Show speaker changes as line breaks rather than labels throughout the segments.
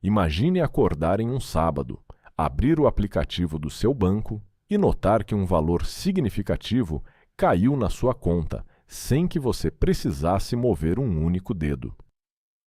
Imagine acordar em um sábado, abrir o aplicativo do seu banco e notar que um valor significativo caiu na sua conta, sem que você precisasse mover um único dedo.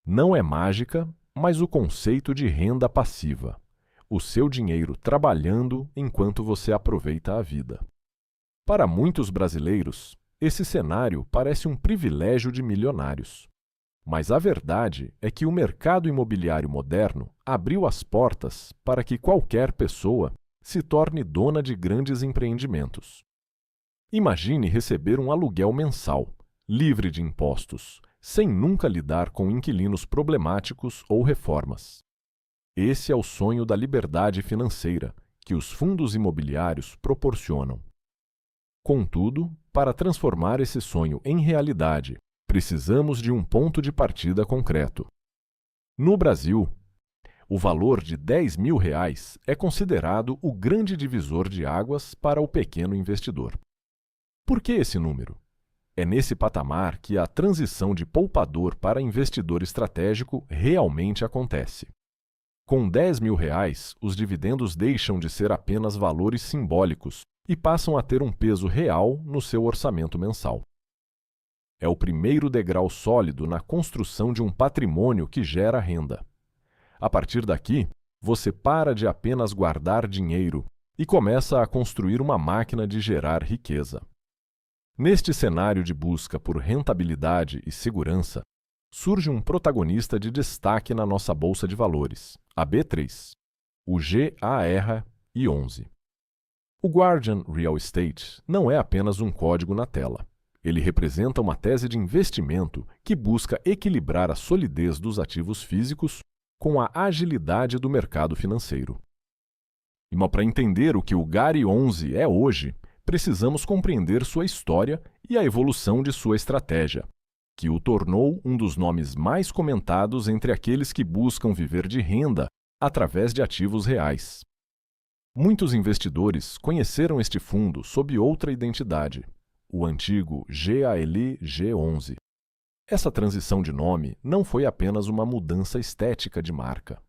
Não é mágica, mas o conceito de renda passiva. O seu dinheiro trabalhando enquanto você aproveita a vida. Para muitos brasileiros, esse cenário parece um privilégio de milionários. Mas a verdade é que o mercado imobiliário moderno abriu as portas para que qualquer pessoa se torne dona de grandes empreendimentos. Imagine receber um aluguel mensal, livre de impostos, sem nunca lidar com inquilinos problemáticos ou reformas. Esse é o sonho da liberdade financeira que os fundos imobiliários proporcionam. Contudo, para transformar esse sonho em realidade, precisamos de um ponto de partida concreto. No Brasil, o valor de R$ 10.000 é considerado o grande divisor de águas para o pequeno investidor. Por que esse número? É nesse patamar que a transição de poupador para investidor estratégico realmente acontece. Com R$ 10.000, os dividendos deixam de ser apenas valores simbólicos e passam a ter um peso real no seu orçamento mensal. É o primeiro degrau sólido na construção de um patrimônio que gera renda. A partir daqui, você para de apenas guardar dinheiro e começa a construir uma máquina de gerar riqueza. Neste cenário de busca por rentabilidade e segurança, surge um protagonista de destaque na nossa bolsa de valores, a B3, o GAR-I11. O Guardian Real Estate não é apenas um código na tela. Ele representa uma tese de investimento que busca equilibrar a solidez dos ativos físicos com a agilidade do mercado financeiro. Mas para entender o que o GAR-I11 é hoje, precisamos compreender sua história e a evolução de sua estratégia, que o tornou um dos nomes mais comentados entre aqueles que buscam viver de renda através de ativos reais. Muitos investidores conheceram este fundo sob outra identidade, o antigo GALI-G11. Essa transição de nome não foi apenas uma mudança estética de marca.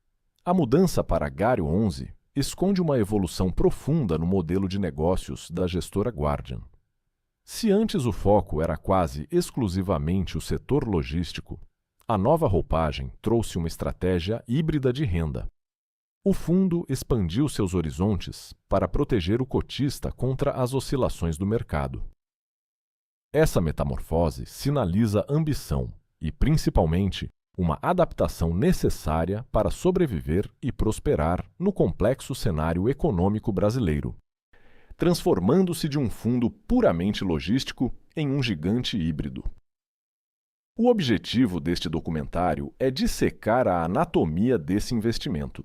A mudança para GAR-11 esconde uma evolução profunda no modelo de negócios da gestora Guardian. Se antes o foco era quase exclusivamente o setor logístico, a nova roupagem trouxe uma estratégia híbrida de renda. O fundo expandiu seus horizontes para proteger o cotista contra as oscilações do mercado. Essa metamorfose sinaliza ambição e, principalmente, uma adaptação necessária para sobreviver e prosperar no complexo cenário econômico brasileiro, transformando-se de um fundo puramente logístico em um gigante híbrido. O objetivo deste documentário é dissecar a anatomia desse investimento.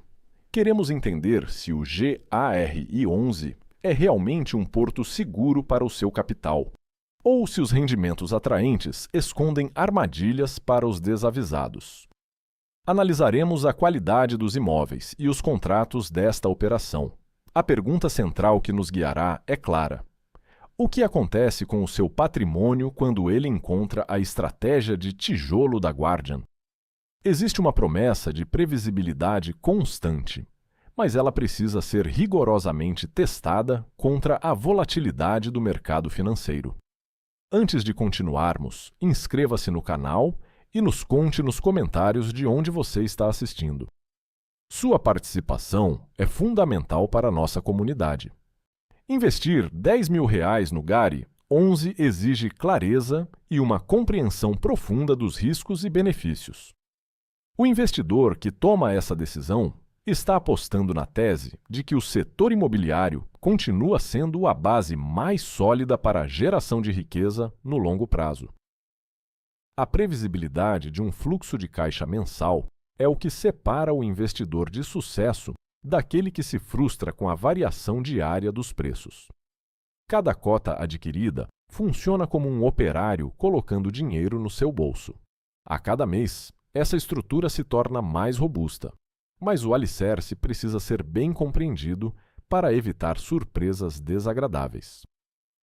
Queremos entender se o GARI11 é realmente um porto seguro para o seu capital, ou se os rendimentos atraentes escondem armadilhas para os desavisados. Analisaremos a qualidade dos imóveis e os contratos desta operação. A pergunta central que nos guiará é clara: o que acontece com o seu patrimônio quando ele encontra a estratégia de tijolo da Guardian? Existe uma promessa de previsibilidade constante, mas ela precisa ser rigorosamente testada contra a volatilidade do mercado financeiro. Antes de continuarmos, inscreva-se no canal e nos conte nos comentários de onde você está assistindo. Sua participação é fundamental para a nossa comunidade. Investir R$ 10.000 no GARI-11 exige clareza e uma compreensão profunda dos riscos e benefícios. O investidor que toma essa decisão está apostando na tese de que o setor imobiliário continua sendo a base mais sólida para a geração de riqueza no longo prazo. A previsibilidade de um fluxo de caixa mensal é o que separa o investidor de sucesso daquele que se frustra com a variação diária dos preços. Cada cota adquirida funciona como um operário colocando dinheiro no seu bolso. A cada mês, essa estrutura se torna mais robusta, mas o alicerce precisa ser bem compreendido para evitar surpresas desagradáveis.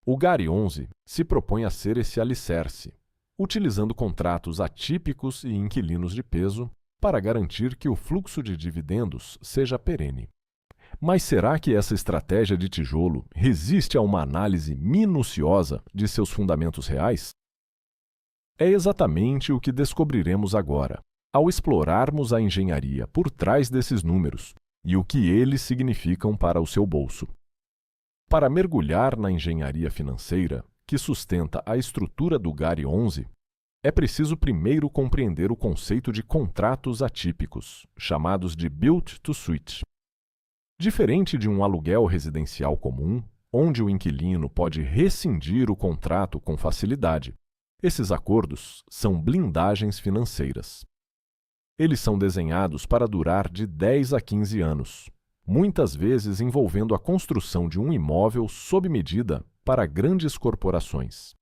O GARI-11 se propõe a ser esse alicerce, utilizando contratos atípicos e inquilinos de peso para garantir que o fluxo de dividendos seja perene. Mas será que essa estratégia de tijolo resiste a uma análise minuciosa de seus fundamentos reais? É exatamente o que descobriremos agora, ao explorarmos a engenharia por trás desses números e o que eles significam para o seu bolso. Para mergulhar na engenharia financeira, que sustenta a estrutura do GARI 11, é preciso primeiro compreender o conceito de contratos atípicos, chamados de Build-to-Suit. Diferente de um aluguel residencial comum, onde o inquilino pode rescindir o contrato com facilidade, esses acordos são blindagens financeiras. Eles são desenhados para durar de 10 a 15 anos, muitas vezes envolvendo a construção de um imóvel sob medida para grandes corporações.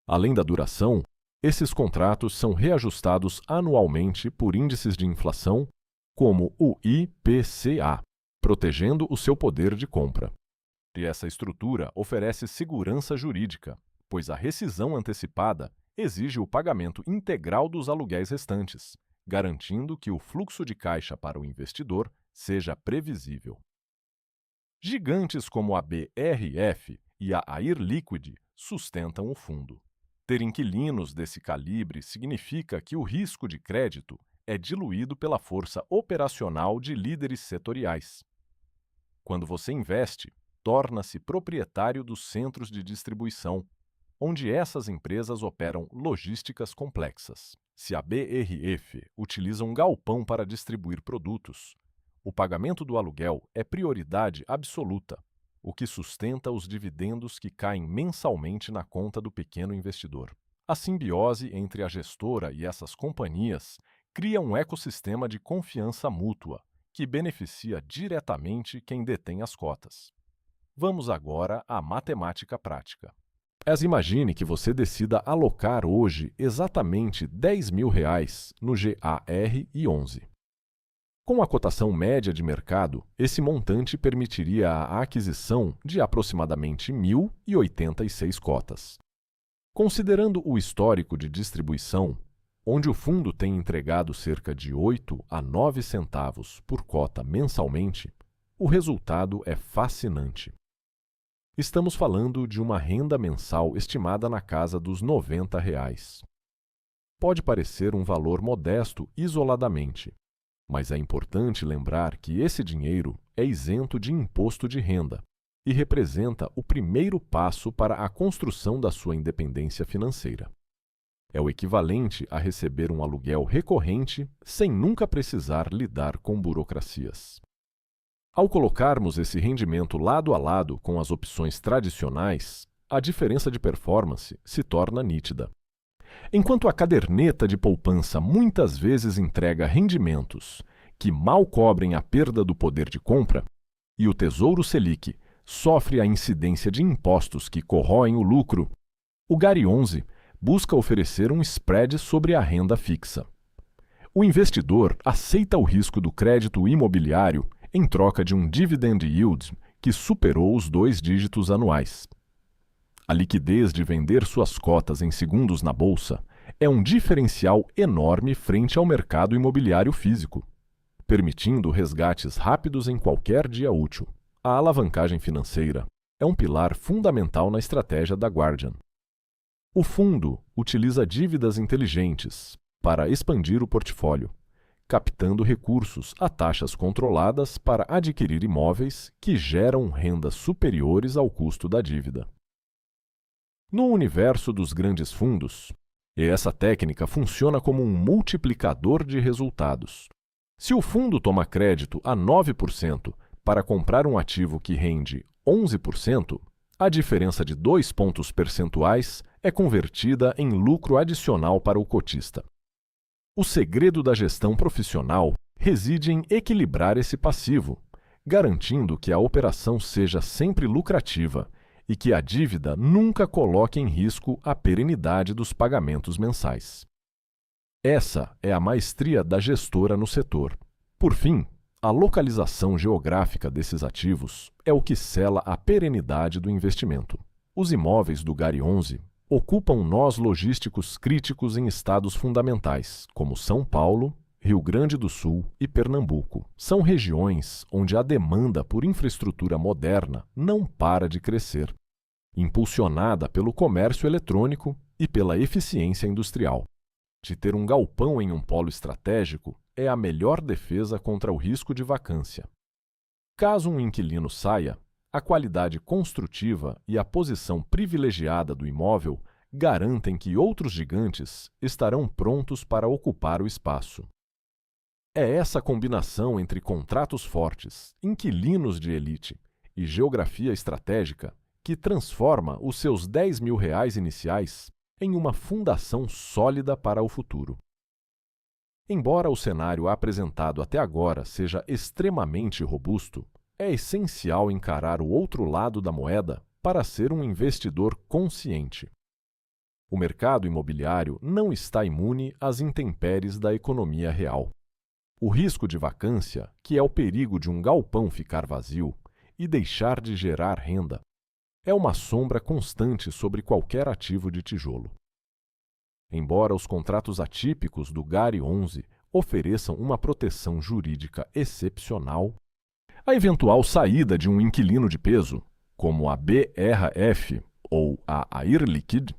Além da duração, esses contratos são reajustados anualmente por índices de inflação, como o IPCA, protegendo o seu poder de compra. E essa estrutura oferece segurança jurídica, pois a rescisão antecipada exige o pagamento integral dos aluguéis restantes, garantindo que o fluxo de caixa para o investidor seja previsível. Gigantes como a BRF e a Air Liquide sustentam o fundo. Ter inquilinos desse calibre significa que o risco de crédito é diluído pela força operacional de líderes setoriais. Quando você investe, torna-se proprietário dos centros de distribuição, onde essas empresas operam logísticas complexas. Se a BRF utiliza um galpão para distribuir produtos, o pagamento do aluguel é prioridade absoluta, o que sustenta os dividendos que caem mensalmente na conta do pequeno investidor. A simbiose entre a gestora e essas companhias cria um ecossistema de confiança mútua, que beneficia diretamente quem detém as cotas. Vamos agora à matemática prática. Imagine que você decida alocar hoje exatamente R$10.000 no GARI11. Com a cotação média de mercado, esse montante permitiria a aquisição de aproximadamente 1.086 cotas. Considerando o histórico de distribuição, onde o fundo tem entregado cerca de 8 a 9 centavos por cota mensalmente, o resultado é fascinante. Estamos falando de uma renda mensal estimada na casa dos R$90. Pode parecer um valor modesto isoladamente, mas é importante lembrar que esse dinheiro é isento de imposto de renda e representa o primeiro passo para a construção da sua independência financeira. É o equivalente a receber um aluguel recorrente sem nunca precisar lidar com burocracias. Ao colocarmos esse rendimento lado a lado com as opções tradicionais, a diferença de performance se torna nítida. Enquanto a caderneta de poupança muitas vezes entrega rendimentos que mal cobrem a perda do poder de compra, e o Tesouro Selic sofre a incidência de impostos que corroem o lucro, o GARI 11 busca oferecer um spread sobre a renda fixa. O investidor aceita o risco do crédito imobiliário em troca de um dividend yield que superou os 2 dígitos anuais. A liquidez de vender suas cotas em segundos na bolsa é um diferencial enorme frente ao mercado imobiliário físico, permitindo resgates rápidos em qualquer dia útil. A alavancagem financeira é um pilar fundamental na estratégia da Guardian. O fundo utiliza dívidas inteligentes para expandir o portfólio, captando recursos a taxas controladas para adquirir imóveis que geram rendas superiores ao custo da dívida. No universo dos grandes fundos, essa técnica funciona como um multiplicador de resultados. Se o fundo toma crédito a 9% para comprar um ativo que rende 11%, a diferença de 2 pontos percentuais é convertida em lucro adicional para o cotista. O segredo da gestão profissional reside em equilibrar esse passivo, garantindo que a operação seja sempre lucrativa e que a dívida nunca coloque em risco a perenidade dos pagamentos mensais. Essa é a maestria da gestora no setor. Por fim, a localização geográfica desses ativos é o que sela a perenidade do investimento. Os imóveis do GARI 11 ocupam nós logísticos críticos em estados fundamentais, como São Paulo, Rio Grande do Sul e Pernambuco são regiões onde a demanda por infraestrutura moderna não para de crescer, impulsionada pelo comércio eletrônico e pela eficiência industrial. De ter um galpão em um polo estratégico é a melhor defesa contra o risco de vacância. Caso um inquilino saia, a qualidade construtiva e a posição privilegiada do imóvel garantem que outros gigantes estarão prontos para ocupar o espaço. É essa combinação entre contratos fortes, inquilinos de elite e geografia estratégica que transforma os seus R$ 10.000 iniciais em uma fundação sólida para o futuro. Embora o cenário apresentado até agora seja extremamente robusto, é essencial encarar o outro lado da moeda para ser um investidor consciente. O mercado imobiliário não está imune às intempéries da economia real. O risco de vacância, que é o perigo de um galpão ficar vazio e deixar de gerar renda, é uma sombra constante sobre qualquer ativo de tijolo. Embora os contratos atípicos do GARI 11 ofereçam uma proteção jurídica excepcional, a eventual saída de um inquilino de peso, como a BRF ou a Air Liquide,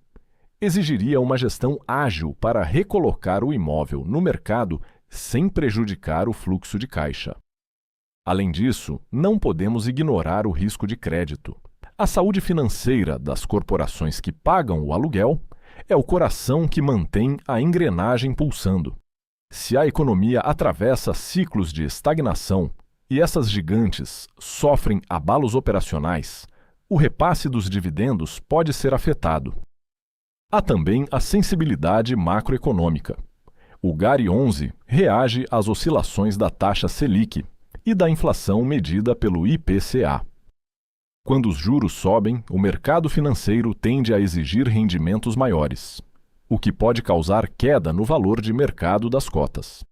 exigiria uma gestão ágil para recolocar o imóvel no mercado sem prejudicar o fluxo de caixa. Além disso, não podemos ignorar o risco de crédito. A saúde financeira das corporações que pagam o aluguel é o coração que mantém a engrenagem pulsando. Se a economia atravessa ciclos de estagnação e essas gigantes sofrem abalos operacionais, o repasse dos dividendos pode ser afetado. Há também a sensibilidade macroeconômica. O GARI 11 reage às oscilações da taxa Selic e da inflação medida pelo IPCA. Quando os juros sobem, o mercado financeiro tende a exigir rendimentos maiores, o que pode causar queda no valor de mercado das cotas.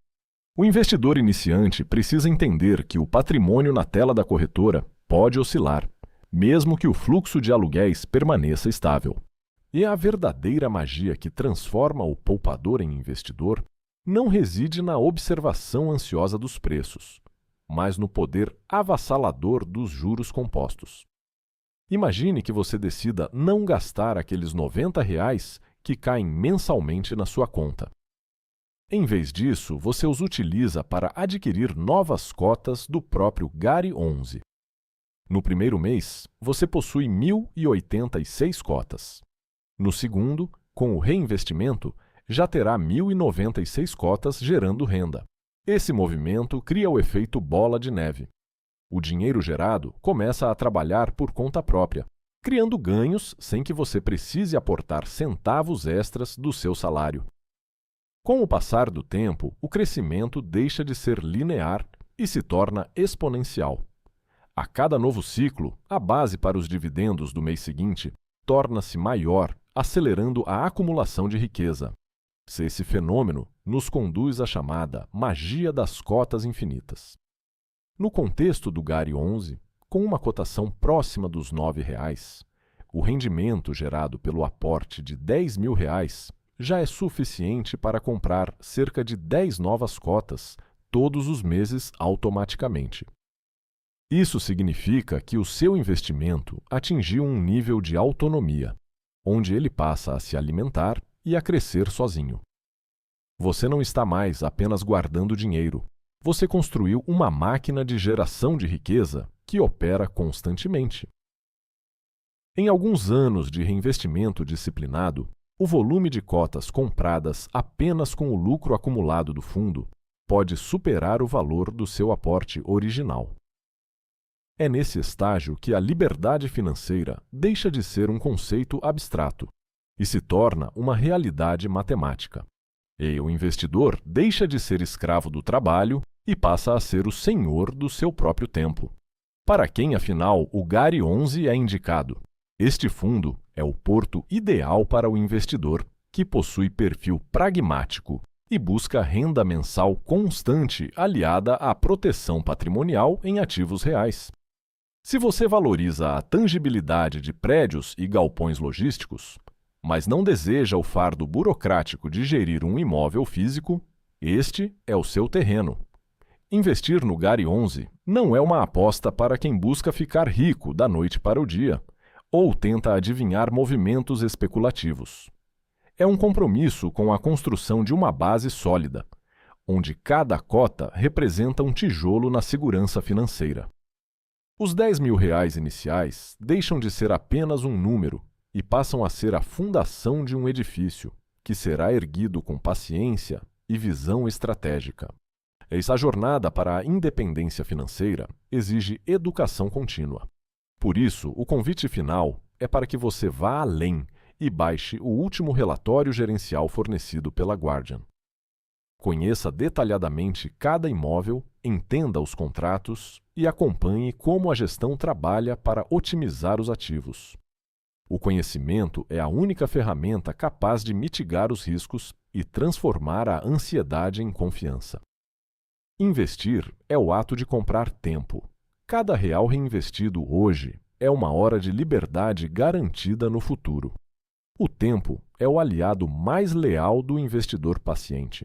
O investidor iniciante precisa entender que o patrimônio na tela da corretora pode oscilar, mesmo que o fluxo de aluguéis permaneça estável. E a verdadeira magia que transforma o poupador em investidor não reside na observação ansiosa dos preços, mas no poder avassalador dos juros compostos. Imagine que você decida não gastar aqueles R$ 90 que caem mensalmente na sua conta. Em vez disso, você os utiliza para adquirir novas cotas do próprio GARI 11. No primeiro mês, você possui 1.086 cotas. No segundo, com o reinvestimento, já terá 1.096 cotas gerando renda. Esse movimento cria o efeito bola de neve. O dinheiro gerado começa a trabalhar por conta própria, criando ganhos sem que você precise aportar centavos extras do seu salário. Com o passar do tempo, o crescimento deixa de ser linear e se torna exponencial. A cada novo ciclo, a base para os dividendos do mês seguinte torna-se maior, acelerando a acumulação de riqueza. Esse fenômeno nos conduz à chamada magia das cotas infinitas. No contexto do GARI 11, com uma cotação próxima dos R$ 9,00, o rendimento gerado pelo aporte de R$ 10.000 já é suficiente para comprar cerca de 10 novas cotas todos os meses automaticamente. Isso significa que o seu investimento atingiu um nível de autonomia, onde ele passa a se alimentar e a crescer sozinho. Você não está mais apenas guardando dinheiro. Você construiu uma máquina de geração de riqueza que opera constantemente. Em alguns anos de reinvestimento disciplinado, o volume de cotas compradas apenas com o lucro acumulado do fundo pode superar o valor do seu aporte original. É nesse estágio que a liberdade financeira deixa de ser um conceito abstrato e se torna uma realidade matemática. E o investidor deixa de ser escravo do trabalho e passa a ser o senhor do seu próprio tempo. Para quem, afinal, o GARI 11 é indicado? Este fundo é o porto ideal para o investidor, que possui perfil pragmático e busca renda mensal constante aliada à proteção patrimonial em ativos reais. Se você valoriza a tangibilidade de prédios e galpões logísticos, mas não deseja o fardo burocrático de gerir um imóvel físico, Este é o seu terreno. Investir no Gary 11 não é uma aposta para quem busca ficar rico da noite para o dia ou tenta adivinhar movimentos especulativos. É um compromisso com a construção de uma base sólida, onde cada cota representa um tijolo na segurança financeira. Os R$ 10.000 iniciais deixam de ser apenas um número e passam a ser a fundação de um edifício, que será erguido com paciência e visão estratégica. Essa jornada para a independência financeira exige educação contínua. Por isso, o convite final é para que você vá além e baixe o último relatório gerencial fornecido pela Guardian. Conheça detalhadamente cada imóvel, entenda os contratos e acompanhe como a gestão trabalha para otimizar os ativos. O conhecimento é a única ferramenta capaz de mitigar os riscos e transformar a ansiedade em confiança. Investir é o ato de comprar tempo. Cada real reinvestido hoje é uma hora de liberdade garantida no futuro. O tempo é o aliado mais leal do investidor paciente.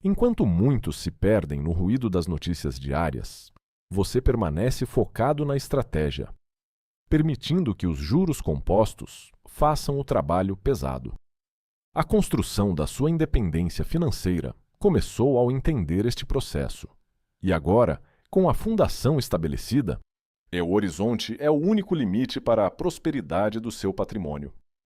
Enquanto muitos se perdem no ruído das notícias diárias, você permanece focado na estratégia, permitindo que os juros compostos façam o trabalho pesado. A construção da sua independência financeira começou ao entender este processo. E agora, com a fundação estabelecida, o horizonte é o único limite para a prosperidade do seu patrimônio.